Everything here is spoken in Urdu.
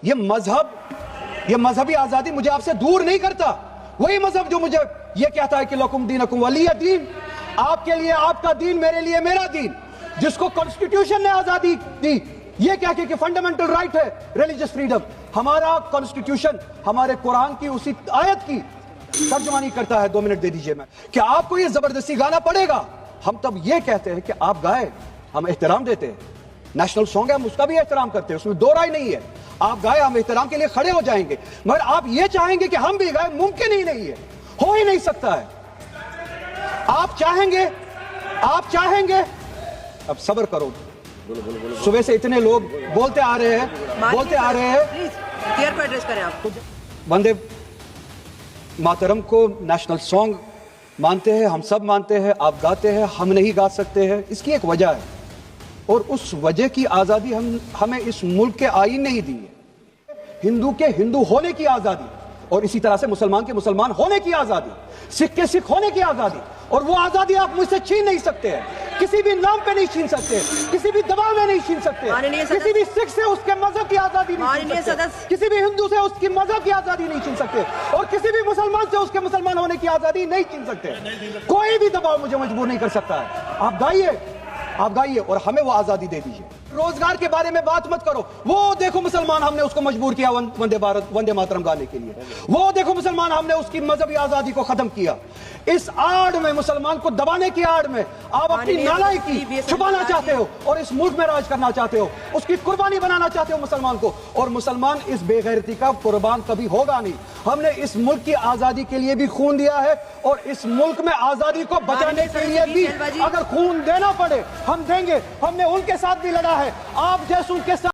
یہ مذہبی آزادی مجھے آپ سے دور نہیں کرتا. وہی مذہب جو مجھے یہ کہتا ہے کہ لکم دینکم ولی دین، آپ کے لیے آپ کا دین، میرے لیے میرا دین، جس کو کانسٹیٹیوشن نے آزادی دی یہ کہہ کے کہ فنڈامنٹل رائٹ ہے ریلیجس فریڈم. ہمارا کانسٹیٹیوشن ہمارے قرآن کی اسی آیت کی ترجمانی کرتا ہے. 2 منٹ دے دیجئے میں. کیا آپ کو یہ زبردستی گانا پڑے گا؟ ہم تب یہ کہتے ہیں کہ آپ گائے، ہم احترام دیتے ہیں. نیشنل سانگ ہے، ہم اس کا بھی احترام کرتے ہیں، اس میں دو رائے نہیں ہے. آپ گائے، ہم احترام کے لیے کھڑے ہو جائیں گے، مگر آپ یہ چاہیں گے کہ ہم بھی گائے، ممکن ہی نہیں ہے، ہو ہی نہیں سکتا ہے. آپ چاہیں گے. اب صبر کرو. صبح سے اتنے لوگ بولتے آ رہے ہیں. وندے ماترم کو نیشنل سانگ مانتے ہیں، ہم سب مانتے ہیں، آپ گاتے ہیں، ہم نہیں گا سکتے ہیں. اس کی ایک وجہ ہے، اور اس وجہ کی آزادی ہمیں اس ملک کے آئین نے ہی دی ہے. ہندو کے ہندو ہونے کی آزادی، اور اسی طرح سے مسلمان کے مسلمان ہونے کی آزادی، سکھ کے سکھ ہونے کی آزادی. اور وہ آزادی آپ مجھ سے چھین نہیں سکتے ہیں، کسی بھی نام پہ نہیں چھین سکتے، کسی بھی دباؤ میں نہیں چھین سکتے. کسی بھی سکھ سے اس کے مذہب کی آزادی نہیں چھین سکتے، کسی بھی ہندو سے اس کی مذہب کی آزادی نہیں چھین سکتے، اور کسی بھی مسلمان سے اس کے مسلمان ہونے کی آزادی نہیں چھین سکتے. کوئی بھی دباؤ مجھے مجبور نہیں کر سکتا ہے. آپ گائیے اور ہمیں وہ آزادی دے دیجیے. روزگار کے بارے میں بات مت کرو. وہ دیکھو مسلمان، ہم نے اس کو مجبور کیا وندے ماترم گانے کے لیے. وہ دیکھو مسلمان، ہم نے اس کی مذہبی آزادی کو ختم کیا. اس آڑ میں، مسلمان کو دبانے کی آڑ میں آپ اپنی نالائکی چھپانا چاہتے ہو اور اس ملک میں راج کرنا چاہتے ہو، اس کی قربانی بنانا چاہتے ہو مسلمان کو. اور مسلمان اس بے غیرتی کا قربان کبھی ہوگا نہیں. ہم نے اس ملک کی آزادی کے لیے بھی خون دیا ہے، اور اس ملک میں آزادی کو بچانے کے لیے بھی اگر خون دینا پڑے ہم دیں گے. ہم نے ان کے ساتھ بھی لڑا ہے، آپ جیسوں کے ساتھ.